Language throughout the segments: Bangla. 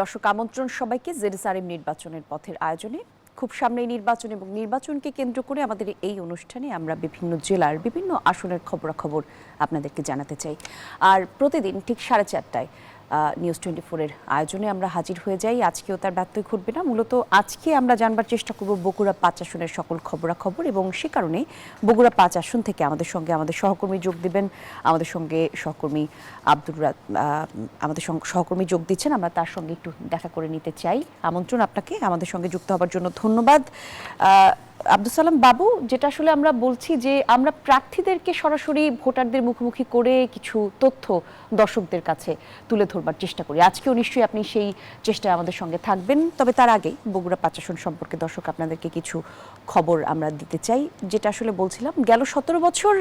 দর্শক আমন্ত্রণ সবাইকে জেরুসালেম নির্বাচনের পথের আয়োজনে। খুব সামনেই নির্বাচন এবং নির্বাচনকে কেন্দ্র করে আমাদের এই অনুষ্ঠানে আমরা বিভিন্ন জেলার বিভিন্ন আসনের খবরাখবর আপনাদেরকে জানাতে চাই। আর প্রতিদিন ঠিক 4:30টায় নিউজ 24-এর আয়োজনে আমরা হাজির হয়ে যাই। আজকেও তার ব্যত্যয় ঘটবে না। মূলত আজকে আমরা জানবার চেষ্টা করব বগুড়া 5 আসনের সকল খবরাখবর, এবং সে কারণে বগুড়া 5 আসন থেকে আমাদের সহকর্মী যোগ দিবেন। আমাদের সঙ্গে সহকর্মী সহকর্মী যোগ দিচ্ছেন। আমরা তার সঙ্গে একটু দেখা করে নিতে চাই। আমন্ত্রণ আপনাকে আমাদের সঙ্গে যুক্ত হবার জন্য ধন্যবাদ। আব্দুল সালাম বাবু, যেটা আসলে আমরা বলছি যে আমরা প্রার্থীদেরকে সরাসরি ভোটারদের মুখোমুখি করে কিছু তথ্য দর্শকদের কাছে তুলে ধরবার চেষ্টা করি। আজকেও নিশ্চয়ই আপনি সেই চেষ্টায় আমাদের সঙ্গে থাকবেন। তবে তার আগে বগুড়া 5 আসন সম্পর্কে দর্শক আপনাদেরকে কিছু খবর আমরা দিতে চাই। যেটা আসলে বলছিলাম, গেল 17 বছর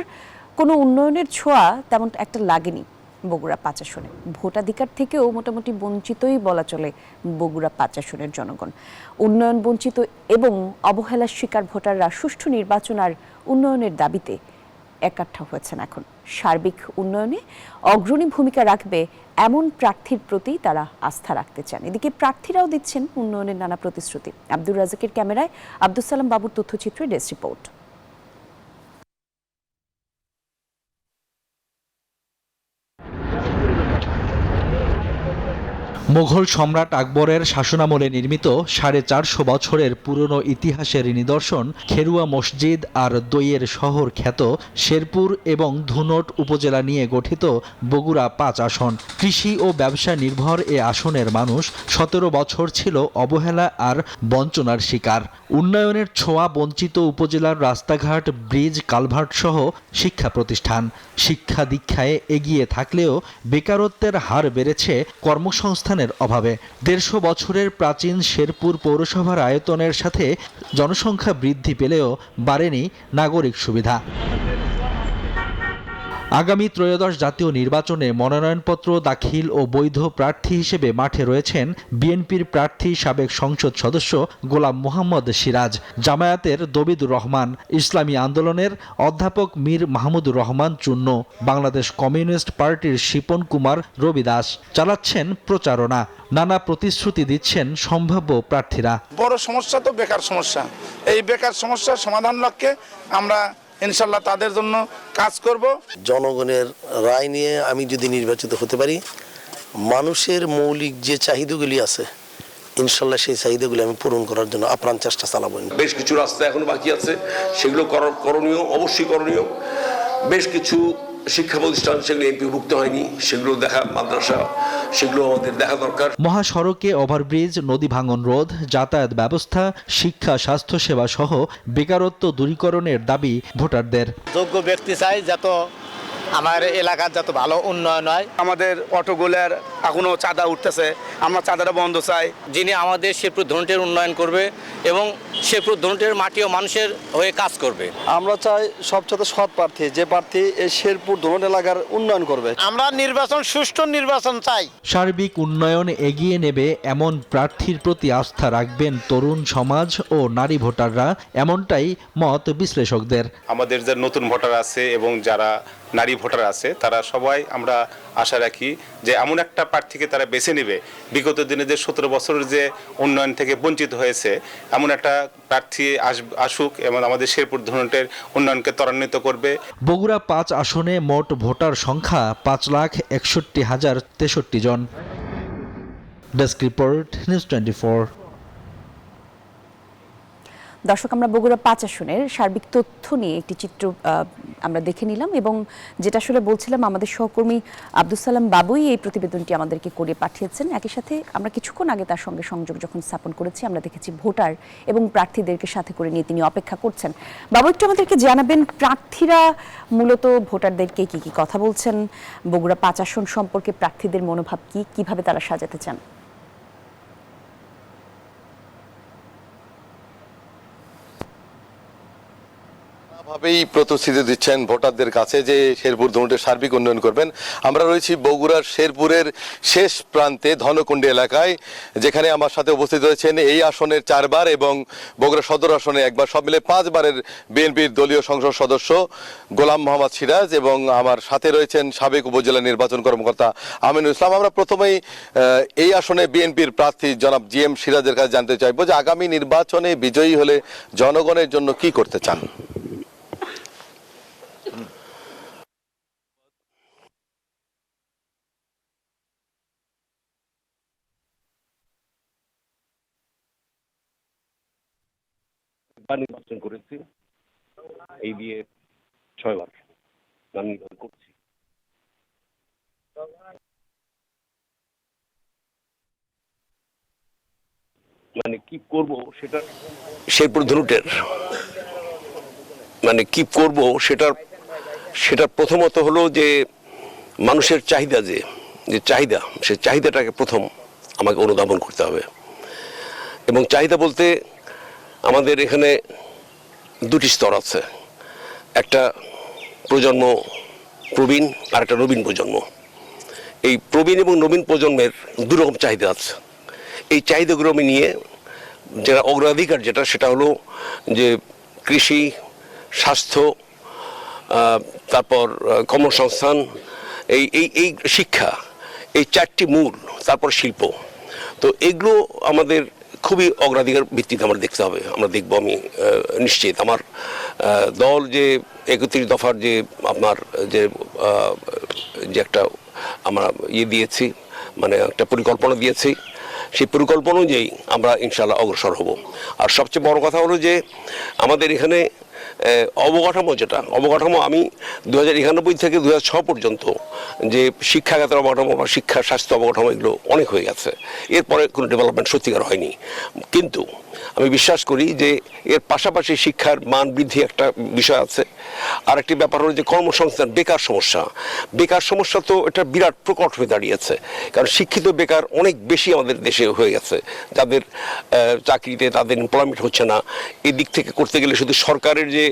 কোনো উন্নয়নের ছোঁয়া তেমন একটা লাগেনি বগুড়া 5 আসনে। ভোটাধিকার থেকেও মোটামুটি বঞ্চিতই বলা চলে বগুড়া 5 আসনের জনগণ। উন্নয়ন বঞ্চিত এবং অবহেলার শিকার ভোটাররা সুষ্ঠু নির্বাচন আর উন্নয়নের দাবিতে একাট্টা হয়েছেন। এখন সার্বিক উন্নয়নে অগ্রণী ভূমিকা রাখবে এমন প্রার্থীর প্রতি তারা আস্থা রাখতে চান। এদিকে প্রার্থীরাও দিচ্ছেন উন্নয়নের নানা প্রতিশ্রুতি। আব্দুর রাজাকের ক্যামেরায় আব্দুল সালাম বাবুর তথ্যচিত্রে ডেস্ক রিপোর্ট। মুঘল সম্রাট আকবরের শাসনামলে নির্মিত 450 বছরের পুরনো ইতিহাসের নিদর্শন খেরুয়া মসজিদ আর দইয়ের শহর খ্যাত শেরপুর এবং ধুনট উপজেলা নিয়ে গঠিত বগুড়া 5 আসন। কৃষি ও ব্যবসা নির্ভর এ আসনের মানুষ 17 বছর ছিল অবহেলা আর বঞ্চনার শিকার। উন্নয়নের ছোঁয়া বঞ্চিত উপজেলার রাস্তাঘাট, ব্রিজ, কালভার্ট সহ শিক্ষা প্রতিষ্ঠান। শিক্ষা দীক্ষায় এগিয়ে থাকলেও বেকারত্বের হার বেড়েছে কর্মসংস্থানের অভাবে। 150 বছরের প্রাচীন শেরপুর পৌরসভার আয়তনের সাথে জনসংখ্যা বৃদ্ধি পেলেও বাড়েনি নাগরিক সুবিধা। আগামী ত্রয়োদশ জাতীয় নির্বাচনে মনোনয়নপত্র দাখিল ও বৈধ প্রার্থী হিসেবে মাঠে রয়েছেন বিএনপির প্রার্থী সাবেক সংসদ সদস্য গোলাম মোহাম্মদ সিরাজ, জামায়াতের দবিদুর রহমান, ইসলামী আন্দোলনের অধ্যাপক মীর মাহমুদুর রহমান চুন্নু, বাংলাদেশ কমিউনিস্ট পার্টির শিপন কুমার রবি দাস চালাচ্ছেন প্রচারণা। নানা প্রতিশ্রুতি দিচ্ছেন সম্ভাব্য প্রার্থীরা। বড় সমস্যা তো বেকার সমস্যা। এই বেকার সমস্যার সমাধান লক্ষ্যে আমরা ইনশাল্লাহ তাদের জন্য কাজ করব। জনগণের রায় নিয়ে আমি যদি নির্বাচিত হতে পারি, মানুষের মৌলিক যে চাহিদাগুলি আছে ইনশাল্লাহ সেই চাহিদাগুলি আমি পূরণ করার জন্য আপ্রাণ চেষ্টা চালাবো। বেশ কিছু রাস্তা এখন বাকি আছে, সেগুলো করণীয়, অবশ্যই করণীয়। বেশ কিছু শিক্ষা প্রতিষ্ঠান সেগুলো এমপিভুক্ত হয়নি, সেগুলো দেখা, মাদ্রাসা, সেগুলো আমাদের দেখা দরকার। মহাসড়কে ওভারব্রিজ, নদী ভাঙন রোধ, যাতায়াত ব্যবস্থা, শিক্ষা, স্বাস্থ্যসেবা সহ বেকারত্ব দূরীকরণের দাবি ভোটারদের। যোগ্য ব্যক্তি চাই যত আমার এলাকার যত ভালো উন্নয়ন হয়। আমাদের অটোগুলার এখনো চাঁদা উঠতেছে, আমরা চাঁদাটা বন্ধ চাই। যিনি আমাদের শেরপুর ধনুটের উন্নয়ন করবে এবং শেরপুর ধনুটের মাটি ও মানুষের হয়ে কাজ করবে। আমরা চাই সবচেয়ে সৎ প্রার্থী, যে প্রার্থী এই শেরপুর ধনুট এলাকার উন্নয়ন করবে। আমরা নির্বাচন, সুষ্ঠু নির্বাচন চাই। সার্বিক উন্নয়ন এগিয়ে নেবে এমন প্রার্থীর প্রতি আস্থা রাখবেন তরুণ সমাজ ও নারী ভোটাররা, এমনটাই মত বিশ্লেষকদের। আমাদের যে নতুন ভোটার আছে এবং যারা নারী ভোটার আছে তারা সবাই আমরা আশা রাখি যে এমন একটা প্রার্থীকে তারা বেছে নেবে বিগত দিনে যে 17 বছরের যে উন্নয়ন থেকে বঞ্চিত হয়েছে, এমন একটা প্রার্থী আসুক এবং আমাদের শেরপুর ধনুটের উন্নয়নকে ত্বরান্বিত করবে। বগুড়া 5 আসনে মোট ভোটার সংখ্যা 5,61,063 জন। Desk report, news 24। দর্শক, আমরা বগুড়া 5 আসনের সার্বিক তথ্য নিয়ে একটি চিত্র আমরা দেখে নিলাম, এবং যেটা আসলে বলছিলাম, আমাদের সহকর্মী আব্দুল সালাম বাবুই এই প্রতিবেদনটি আমাদেরকে করে পাঠিয়েছেন। একই সাথে আমরা কিছুক্ষণ আগে তার সঙ্গে সংযোগ যখন স্থাপন করেছি, আমরা দেখেছি ভোটার এবং প্রার্থীদেরকে সাথে করে নিয়ে তিনি অপেক্ষা করছেন। বাবু, একটু আমাদেরকে জানাবেন প্রার্থীরা মূলত ভোটারদেরকে কি কি কথা বলছেন, বগুড়া 5 আসন সম্পর্কে প্রার্থীদের মনোভাব কি, কিভাবে তারা সাজাতে চান? ভাবেই প্রতিশ্রুতি দিচ্ছেন ভোটারদের কাছে যে শেরপুর ধনুটের সার্বিক উন্নয়ন করবেন। আমরা রয়েছি বগুড়ার শেরপুরের শেষ প্রান্তে ধনকুণ্ডি এলাকায়, যেখানে আমার সাথে উপস্থিত রয়েছেন এই আসনের 4 বার এবং বগুড়া সদর আসনে একবার, সব মিলে 5 বারের বিএনপির দলীয় সংসদ সদস্য গোলাম মোহাম্মদ সিরাজ, এবং আমার সাথে রয়েছেন সাবেক উপজেলা নির্বাচন কর্মকর্তা আমিনুল ইসলাম। আমরা প্রথমেই এই আসনে বিএনপির প্রার্থী জনাব GM সিরাজের কাছে জানতে চাইবো যে আগামী নির্বাচনে বিজয়ী হলে জনগণের জন্য কি করতে চান। নির্বাচন করেছি, এই দিয়ে 6 বার আমি নির্বাচন করছি। মানে কি করব সেটা, শেরপুর ধনুটের মানে কি করব সেটা প্রথমত হলো যে মানুষের চাহিদা, যে চাহিদা, সে চাহিদাটাকে প্রথম আমাকে অনুধাবন করতে হবে। এবং চাহিদা বলতে আমাদের এখানে 2টি স্তর আছে, একটা প্রজন্ম প্রবীণ আর একটা নবীন প্রজন্ম। এই প্রবীণ এবং নবীন প্রজন্মের 2 রকম চাহিদা আছে। এই চাহিদাগুলো আমি নিয়ে যেটা অগ্রাধিকার, সেটা হলো যে কৃষি, স্বাস্থ্য, তারপর কর্মসংস্থান, এই শিক্ষা, এই 4টি মূল, তারপর শিল্প। তো এগুলো আমাদের খুবই অগ্রাধিকার ভিত্তিতে আমরা দেখতে হবে, আমরা দেখব। আমি নিশ্চিত আমার দল যে 31 দফার যে আপনার যে একটা আমরা দিয়েছি, মানে একটা পরিকল্পনা দিয়েছি, সেই পরিকল্পনা অনুযায়ী আমরা ইনশাআল্লাহ অগ্রসর হব। আর সবচেয়ে বড় কথা হলো যে আমাদের এখানে অবকাঠামো আমি 2091 থেকে 2006 পর্যন্ত যে শিক্ষাগতের অবকাঠামো বা শিক্ষা, স্বাস্থ্য অবকাঠামো, এগুলো অনেক হয়ে গেছে। এরপরে কোনো ডেভেলপমেন্ট সত্যিকার হয়নি। কিন্তু আমি বিশ্বাস করি যে এর পাশাপাশি শিক্ষার মান বৃদ্ধি একটা বিষয় আছে। আর একটি ব্যাপার হলো যে কর্মসংস্থান, বেকার সমস্যা তো এটা বিরাট প্রকট হয়ে দাঁড়িয়েছে। কারণ শিক্ষিত বেকার অনেক বেশি আমাদের দেশে হয়ে গেছে, যাদের চাকরিতে তাদের এমপ্লয়মেন্ট হচ্ছে না। এই দিক থেকে করতে গেলে শুধু সরকারের যে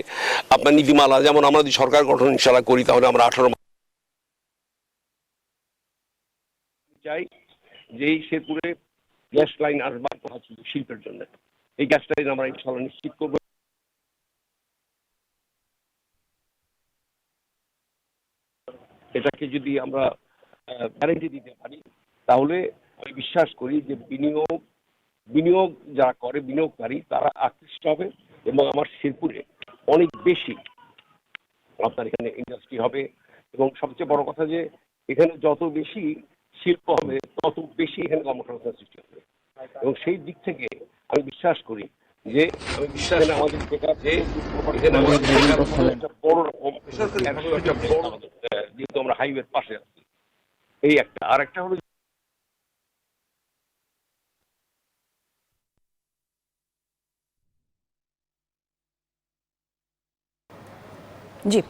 আপনার নীতিমালা, যেমন আমরা যদি সরকার গঠন ইনশাআল্লাহ করি, তাহলে আমরা 18 চাই যে এই শেরপুরে গ্যাস লাইন আসবার কথা ছিল শিল্পের জন্য। এই গ্যাস লাইন আমরা ইনশাআল্লাহ নিশ্চিত করব। এটাকে যদি আমরা গ্যারান্টি দিতে পারি, তাহলে আমি বিশ্বাস করি যে বিনিয়োগ যারা করে, বিনিয়োগকারী, তারা আকৃষ্ট হবে এবং আমার শেরপুরে অনেক বেশি আপনার এখানে ইন্ডাস্ট্রি হবে। এবং সবচেয়ে বড় কথা যে এখানে যত বেশি শিল্প হবে, তত বেশি এখানে কর্মসংস্থান সৃষ্টি হবে। এবং সেই দিক থেকে আমি বিশ্বাস করি যে আমাদের বেকার যে এখানে একটা বড় রকম, যেহেতু আমরা হাইওয়ের পাশে আছি, এই একটা। আর একটা হলো জি,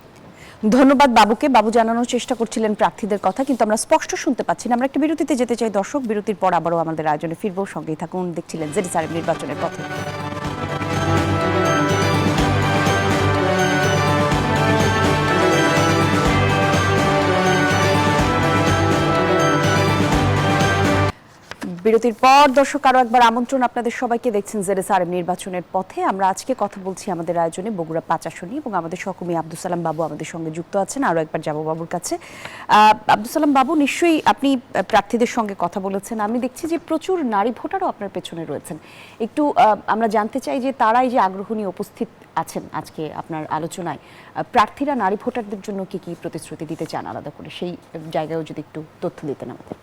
ধন্যবাদ বাবুকে। বাবু জানানোর চেষ্টা করছিলেন প্রার্থীদের কথা, কিন্তু আমরা স্পষ্ট শুনতে পাচ্ছি না। আমরা একটা বিরতিতে যেতে চাই দর্শক, বিরতির পর আবারও আমাদের আয়োজনে ফিরবো। সঙ্গেই থাকুন, দেখছিলেন ZSRM নির্বাচনের পথে। বিরতির পর দর্শক আরো একবার আমন্ত্রণ আপনাদের সবাইকে, দেখছেন ZSRM নির্বাচনের পথে। আমরা আজকে কথা বলছি আমাদের আয়োজনে বগুড়া 5 আসনে, এবং আমাদের সহকর্মী আব্দুল সালাম বাবু আমাদের সঙ্গে যুক্ত আছেন। আরো একবার যাবো বাবুর কাছে। আব্দুল সালাম বাবু, নিশ্চয়ই আপনি প্রার্থীদের সঙ্গে কথা বলেছেন। আমি দেখছি যে প্রচুর নারী ভোটারও আপনার পেছনে রয়েছেন। একটু আমরা জানতে চাই যে তারা এই যে আগ্রহ নিয়ে উপস্থিত আছেন আজকে আপনার আলোচনায়, প্রার্থীরা নারী ভোটারদের জন্য কি কি প্রতিশ্রুতি দিতে চান আলাদা করে, সেই জায়গায়ও যদি একটু তথ্য দিতেন আমাদের।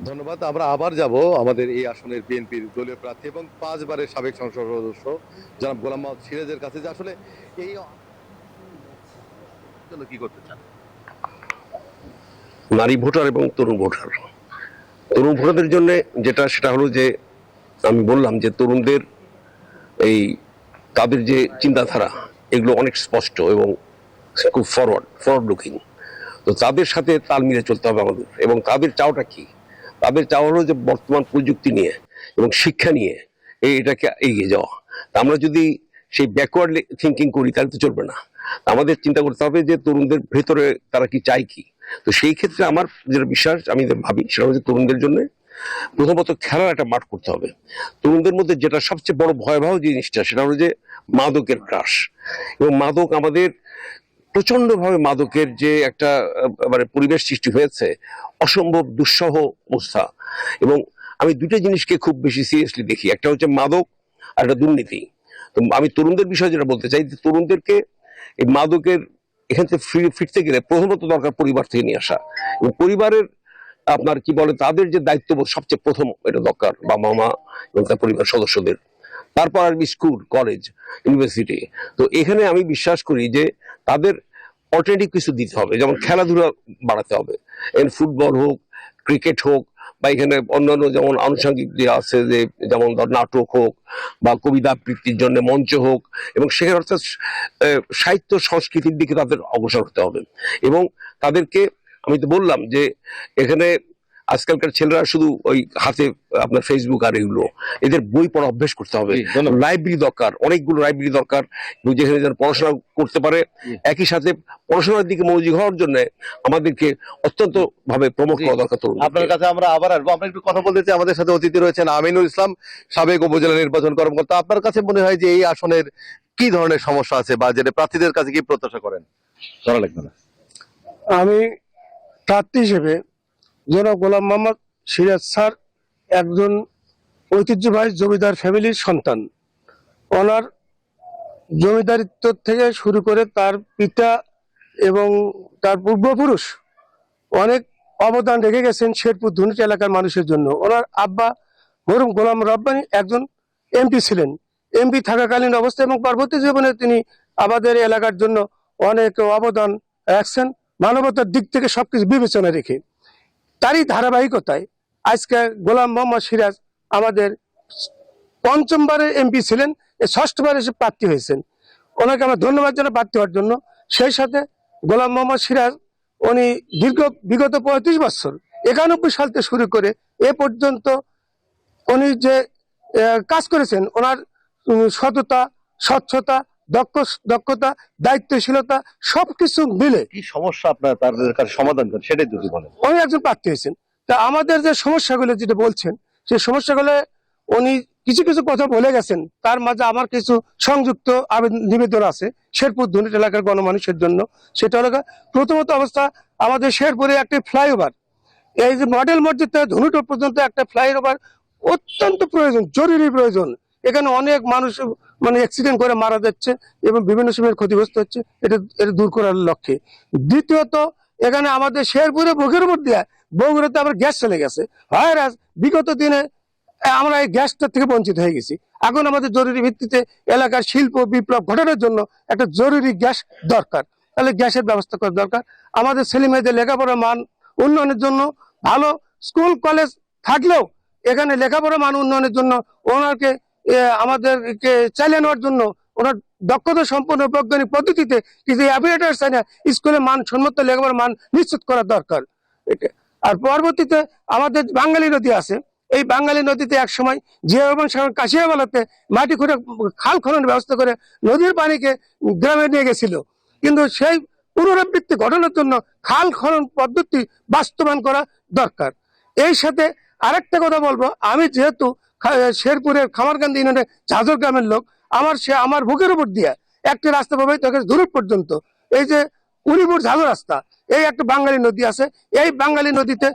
ধন্যবাদ। আমরা আবার যাব আমাদের এই আসনের বিএনপির দলীয় প্রার্থী এবং 5 বারের সাবেক সংসদ সদস্য জনাব গোলাম মোহাম্মদ সিরাজের কাছে, যে আসলে এই জন্য কি করতে চান। নারী ভোটার এবং তরুণ ভোটারদের জন্য সেটা হলো যে আমি বললাম যে তরুণদের এই তাদের যে চিন্তাধারা, এগুলো অনেক স্পষ্ট এবং খুব ফরওয়ার্ড লুকিং। তো তাদের সাথে তাল মিলে চলতে হবে আমাদের। এবং তাদের চাওয়াটা কি? তাদের চাওয়া হলো যে বর্তমান প্রযুক্তি নিয়ে এবং শিক্ষা নিয়ে এটাকে এগিয়ে যাওয়া। আমরা যদি সেই ব্যাকওয়ার্ড থিঙ্কিং করি তাহলে তো চলবে না। আমাদের চিন্তা করতে হবে যে তরুণদের ভেতরে তারা কি চায় কি। তো সেই ক্ষেত্রে আমার যেটা বিশ্বাস, আমি ভাবি সেটা হচ্ছে তরুণদের জন্য প্রথমত খেলার একটা মাঠ করতে হবে। তরুণদের মধ্যে যেটা সবচেয়ে বড় ভয়াবহ জিনিসটা সেটা হলো যে মাদকের গ্রাস, এবং মাদক আমাদের প্রচন্ডভাবে মাদকের যে একটা মানে পরিবেশ সৃষ্টি হয়েছে, অসম্ভব দুঃসহ অবস্থা। এবং আমি দুটো জিনিসকে খুব বেশি সিরিয়াসলি দেখি, একটা হচ্ছে মাদক আর একটা দুর্নীতি। তো আমি তরুণদের বিষয়ে যেটা বলতে চাই যে তরুণদেরকে এই মাদকের এখান থেকে ফিরতে গেলে প্রথমত দরকার পরিবার থেকে নিয়ে আসা, এবং পরিবারের আপনার কি বলে তাদের যে দায়িত্ববোধ সবচেয়ে প্রথম এটা দরকার, বাবা মা এবং তার পরিবার সদস্যদের। তারপর আসবে স্কুল, কলেজ, ইউনিভার্সিটি। তো এখানে আমি বিশ্বাস করি যে তাদের অল্টারনেটিভ কিছু দিতে হবে, যেমন খেলাধুলা বাড়াতে হবে, ফুটবল হোক, ক্রিকেট হোক, বা এখানে অন্যান্য যেমন আনুষঙ্গিক যে আছে যে যেমন নাটক হোক বা কবিতা আবৃত্তির জন্য মঞ্চ হোক, এবং সেখানে অর্থাৎ সাহিত্য সংস্কৃতির দিকে তাদের অগ্রসর হতে হবে। এবং তাদেরকে আমি তো বললাম যে এখানে আজকালকার ছেলেরা শুধু ওই হাতে আপনার ফেসবুক আর এগুলো, এদের বই পড়া অভ্যেস করতে হবে। লাইব্রেরি দরকার, অনেকগুলো লাইব্রেরি দরকার, যেখানে যেন পড়াশোনা করতে পারে। একই সাথে পড়াশোনার দিকে মনোযোগী হওয়ার জন্য আমাদেরকে অত্যন্ত ভাবে প্রমোট করা দরকার। আপনার কাছে আমরা আবার আসবো। আমরা একটু কথা বলতে চাই, আমাদের সাথে অতিথি রয়েছেন আমিনুল ইসলাম, সাবেক উপজেলা নির্বাচন কর্মকর্তা। আপনার কাছে মনে হয় যে এই আসনের কি ধরনের সমস্যা আছে বা যেটা প্রার্থীদের কাছে কি প্রত্যাশা করেন? ধরা লাগবে না। আমি প্রার্থী হিসেবে জনাব গোলাম মোহাম্মদ সিরাজ স্যার একজন ঐতিহ্যবাহী জমিদার ফ্যামিলির সন্তান। ওনার জমিদারিত্ব থেকে শুরু করে তার পিতা এবং তার পূর্বপুরুষ অনেক অবদান রেখে গেছেন শেরপুর ধুনুট এলাকার মানুষের জন্য। ওনার আব্বা মরহুম গোলাম রব্বানী একজন এমপি ছিলেন। এমপি থাকাকালীন অবস্থায় এবং পরবর্তী জীবনে তিনি আমাদের এলাকার জন্য অনেক অবদান রাখছেন, মানবতার দিক থেকে সবকিছু বিবেচনা রেখে। তারই ধারাবাহিকতায় আজকে গোলাম মোহাম্মদ সিরাজ আমাদের পঞ্চমবারের এমপি ছিলেন, ষষ্ঠবার এসে প্রার্থী হয়েছেন। ওনাকে আমরা ধন্যবাদ জানাই প্রার্থী হওয়ার জন্য। সেই সাথে গোলাম মোহাম্মদ সিরাজ উনি বিগত 35 বছর 91 সাল থেকে শুরু করে এ পর্যন্ত উনি যে কাজ করেছেন, ওনার সততা, স্বচ্ছতা, দক্ষতা, দায়িত্বশীলতা সবকিছু মিলে কি সমস্যা আপনার তাদের কাছে সমাধান করেন সেটাই যদি বলেন। উনি একজন প্রার্থী হয়েছেন। তা আমাদের যে সমস্যাগুলো যেটা বলছেন, সেই সমস্যাগুলো উনি কিছু কিছু কথা বলে গেছেন, তার মাঝে আমার কিছু সংযুক্ত নিবেদন আছে শেরপুর ধুনুট এলাকার গণমানুষের জন্য। সেটা হলো প্রথমত অবস্থা, আমাদের শেরপুরে একটি ফ্লাইওভার, এই যে মডেল মসজিদ থেকে ধুনুট পর্যন্ত একটা ফ্লাইওভার অত্যন্ত প্রয়োজন, জরুরি প্রয়োজন। এখানে অনেক মানুষ মানে অ্যাক্সিডেন্ট করে মারা যাচ্ছে এবং বিভিন্ন সময় ক্ষতিগ্রস্ত হচ্ছে, এটা দূর করার লক্ষ্যে। দ্বিতীয়ত, এখানে আমাদের শেরপুরে বুকের উপর দিয়ে বগুড়াতে আবার গ্যাস চলে গেছে। হয় বিগত দিনে আমরা এই গ্যাসটা থেকে বঞ্চিত হয়ে গেছি। এখন আমাদের জরুরি ভিত্তিতে এলাকার শিল্প বিপ্লব ঘটানোর জন্য একটা জরুরি গ্যাস দরকার, তাহলে গ্যাসের ব্যবস্থা করা দরকার। আমাদের ছেলে মেয়েদের লেখাপড়ার মান উন্নয়নের জন্য ভালো স্কুল কলেজ থাকলেও এখানে লেখাপড়া মান উন্নয়নের জন্য ওনাকে আমাদেরকে চালিয়ে নেওয়ার জন্য ওনার দক্ষতা সম্পন্ন বৈজ্ঞানিক পদ্ধতিতে কিছু অ্যাভিয়েটার চাই না, স্কুলে মান সম্মত লেখাপড়ার মান নিশ্চিত করা দরকার। আর পরবর্তীতে আমাদের বাঙালি নদী আছে, এই বাঙালি নদীতে একসময় জিয়া রহমান সাহেব কাশিয়াবালাতে মাটি খুঁড়ে খাল খননের ব্যবস্থা করে নদীর পানিকে গ্রামে নিয়ে গেছিল, কিন্তু সেই পুনরাবৃত্তি ঘটানোর জন্য খাল খনন পদ্ধতি বাস্তবায়ন করা দরকার। এই সাথে আরেকটা কথা বলবো, আমি যেহেতু শেরপুরের খামারকান্দি ইউনিয়নের ঝাঁঝর গ্রামের লোক, আমার বুকের উপর দিয়ে একটি রাস্তা পাবে দূর পর্যন্ত, এই যে উলিপুর ঝাঁঝর রাস্তা, এই একটা বাঙালি নদী আছে। এই বাঙালি নদীতে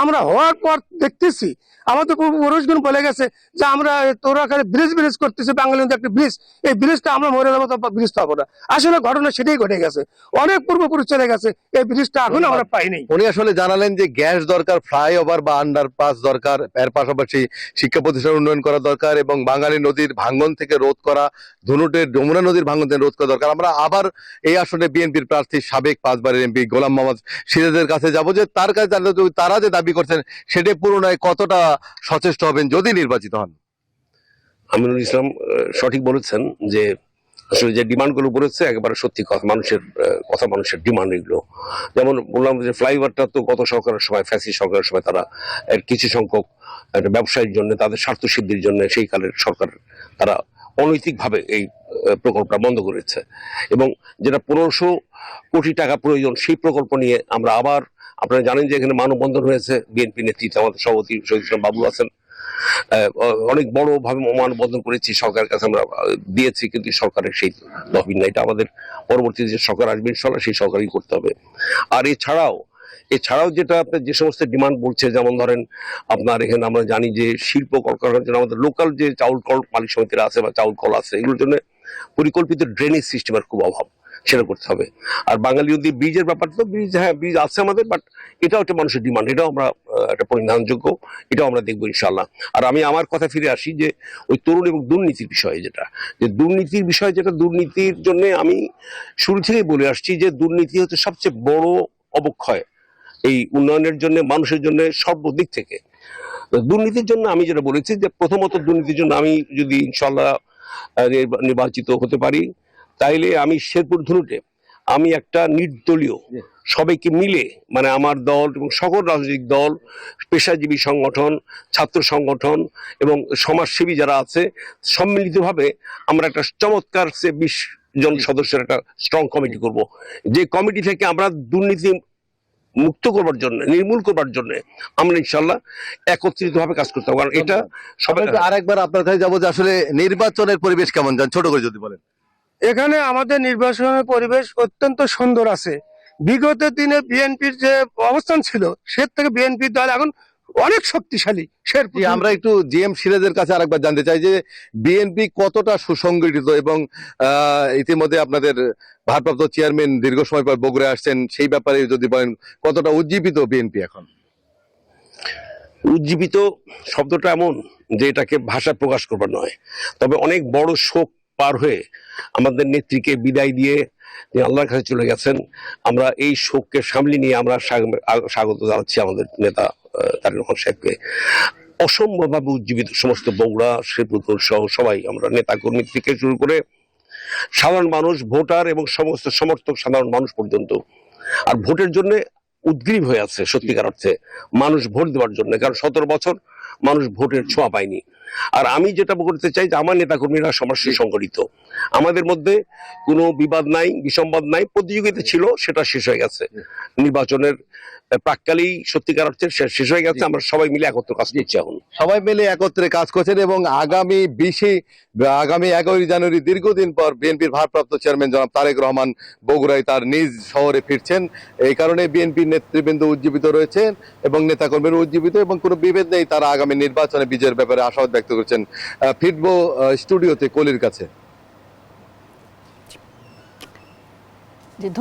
আমরা হওয়ার পর দেখতেছি আমাদের পুরুষগুণ বলে গেছে যে আমরা তোরা ব্রিজ করতেছি, বাঙালি নদী একটা ব্রিজ, এই ব্রিজটা আমরা মরে যাবো, ব্রিজ পাবো না। আসলে ঘটনা সেটাই ঘটে গেছে, অনেক পূর্বপুরুষ চলে গেছে, এই ব্রিজটা এখন আমরা পাইনি। উনি আসলে জানালেন যে গ্যাস দরকার, ফ্লাইওভার বা আন্ডারপাস দরকার, এর পাশাপাশি শিক্ষা প্রতিষ্ঠান উন্নয়ন করা দরকার এবং বাঙালি নদীর ভাঙ্গন থেকে রোধ করা, ধুনুটের যমুনা নদীর ভাঙ্গন থেকে রোধ করা দরকার। আমরা আবার এই আসনে বিএনপির প্রার্থী সাবেক 5 বারের এমপি গোলাম মোহাম্মদ সিরাজের কাছে যাব, যে তার কাছে তারা যে দাবি করছেন সেটা পূরণে কতটা সচেষ্ট হবেন যদি নির্বাচিত হন। আমিনুল ইসলাম সঠিক বলেছেন যে আসলে যে ডিমান্ডগুলো বলেছে একেবারে সত্যি কথা, মানুষের ডিমান্ড এগুলো। যেমন বললাম যে ফ্লাইওভারটা তো গত সরকারের সময়, ফ্যাসি সরকারের সময় তারা কিছু সংখ্যক একটা ব্যবসায়ীর জন্য, তাদের স্বার্থ সিদ্ধির জন্য সেই কালের সরকার তারা অনৈতিকভাবে এই প্রকল্পটা বন্ধ করেছে, এবং যেটা 1500 কোটি টাকা প্রয়োজন সেই প্রকল্প নিয়ে আমরা আবার, আপনারা জানেন যে এখানে মানববন্ধন হয়েছে, বিএনপি নেতৃত্বে আমাদের সভাপতি শহীদ ইসলাম বাবু আছেন, অনেক বড় ভাবে মানববন্ধন করেছি, সরকারের কাছে আমরা দিয়েছি, কিন্তু সরকারের সেই তহবিল নাই। এটা আমাদের পরবর্তী যে সরকার আসবে ইনশাল্লাহ সেই সরকারই করতে হবে। আর এছাড়াও যেটা আপনার যে সমস্ত ডিমান্ড বলছে, যেমন ধরেন আপনার এখানে আমরা জানি যে শিল্প কলকারখানার জন্য আমাদের লোকাল যে চাউল কল মালিক সমিতিরা আছে বা চাউল কল আছে, এগুলোর জন্য পরিকল্পিত ড্রেনেজ সিস্টেমের খুব অভাব, সেটা করতে হবে। আর বাঙালি যদি ব্রিজের ব্যাপার, তো ব্রিজ, হ্যাঁ ব্রিজ আছে আমাদের, বাট এটাও একটা মানুষের ডিমান্ড, এটাও আমরা একটা পরিধানযোগ্য, এটাও আমরা দেখবো ইনশাল্লাহ। আর আমি আমার কথা ফিরে আসি যে ওই তরুণ এবং দুর্নীতির বিষয়ে, যেটা দুর্নীতির জন্য আমি শুরু থেকেই বলে আসছি যে দুর্নীতি হচ্ছে সবচেয়ে বড় অবক্ষয় এই উন্নয়নের জন্য, মানুষের জন্য, সর্বদিক থেকে। দুর্নীতির জন্য আমি যেটা বলেছি যে প্রথমত দুর্নীতির জন্য আমি যদি ইনশাল্লাহ নির্বাচিত হতে পারি, তাইলে আমি শেরপুর ধুনুটে আমি একটা নির্দলীয় সবাইকে মিলে, মানে আমার দল এবং সকল রাজনৈতিক দল, পেশাজীবী সংগঠন, ছাত্র সংগঠন এবং সমাজসেবী যারা আছে, সম্মিলিতভাবে আমরা একটা চমৎকার 20 জন সদস্যের একটা স্ট্রং কমিটি করব, যে কমিটি থেকে আমরা দুর্নীতি মুক্ত করবার জন্য, নির্মূল করবার জন্য আমরা ইনশাল্লাহ একত্রিত ভাবে কাজ করতে হবে। কারণ এটা সবাই। আরেকবার আপনার কাছে যাবো যে আসলে নির্বাচনের পরিবেশ কেমন, যান ছোট করে যদি বলেন। এখানে আমাদের নির্বাচনের পরিবেশ অত্যন্ত সুন্দর আছে। বিগত দিনে বিএনপির যে অবস্থান ছিল, সে থেকে বিএনপি দল এখন অনেক শক্তিশালী। আমরা একটু জিএম সিরাজের কাছে আরেকবার জানতে চাই যে বিএনপি কতটা সুসংগঠিত, এবং ইতিমধ্যে আপনাদের ভারপ্রাপ্ত চেয়ারম্যান দীর্ঘ সময় পর বগুড়ায় আসছেন, সেই ব্যাপারে যদি বলেন কতটা উজ্জীবিত বিএনপি এখন। উজ্জীবিত শব্দটা এমন যে এটাকে ভাষা প্রকাশ করবার নয়, তবে অনেক বড় শোক পার হয়ে আমাদের নেত্রীকে বিদায় দিয়ে তিনি আল্লাহর কাছে চলে গেছেন। আমরা এই শোককে সামলে নিয়ে আমরা স্বাগত জানাচ্ছি আমাদের নেতা তারেক রহমান সাহেবকে। অসম্ভবভাবে উজ্জীবিত সমস্ত বগুড়া, শেরপুর সহ সবাই, আমরা নেতা কর্মী থেকে শুরু করে সাধারণ মানুষ, ভোটার এবং সমস্ত সমর্থক সাধারণ মানুষ পর্যন্ত। আর ভোটের জন্য উদ্গ্রীব হয়ে আছে সত্যিকার অর্থে মানুষ ভোট দেওয়ার জন্য, কারণ 17 বছর মানুষ ভোটের ছোঁয়া পায়নি। আর আমি যেটা বলতে চাই যে আমার নেতাকর্মীরা সমাজসেবী সংগঠিত, আমাদের মধ্যে কোনো বিবাদ নাই, বিসম্বাদ নাই, প্রতিযোগিতা ছিল, সেটা শেষ হয়ে গেছে নির্বাচনের প্রাককালেই, সত্যিকার অর্থে শেষ হয়ে গেছে। আমরা সবাই মিলে একত্রে কাজ করছি এখন, সবাই মিলে একত্রে কাজ করছেন, এবং আগামী 11 জানুয়ারি দীর্ঘদিন পর বিএনপির ভারপ্রাপ্ত চেয়ারম্যান জনাব তারেক রহমান বগুড়ায় তার নিজ শহরে ফিরছেন। এই কারণে বিএনপির নেতৃবৃন্দ উজ্জীবিত রয়েছেন এবং নেতাকর্মীরা উজ্জীবিত, এবং কোনো বিভেদ নেই, তারা আগামী নির্বাচনে বিজয়ের ব্যাপারে আশাবাদ ব্যক্ত করছেন। ফিরবো স্টুডিওতে কলির কাছে।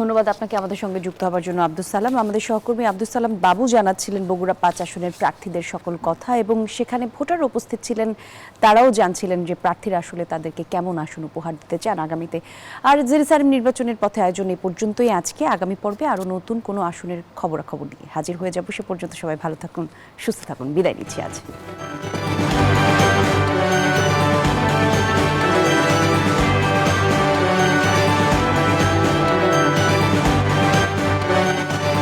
ধন্যবাদ আপনাকে আমাদের সঙ্গে যুক্ত হওয়ার জন্য আব্দুস সালাম। আমাদের সহকর্মী আব্দুস সালাম বাবু জানাচ্ছিলেন বগুড়া 5 আসনের প্রার্থীদের সকল কথা, এবং সেখানে ভোটার উপস্থিত ছিলেন, তারাও জানছিলেন যে প্রার্থীরা আসলে তাদেরকে কেমন আসন উপহার দিতে চান আগামীতে। আর জেরুসালেম নির্বাচনের পথে আয়োজন এই পর্যন্তই আজকে। আগামী পর্বে আরও নতুন কোনো আসনের খবরাখবর নিয়ে হাজির হয়ে যাব। সে পর্যন্ত সবাই ভালো থাকুন, সুস্থ থাকুন, বিদায় নিচ্ছি আজ।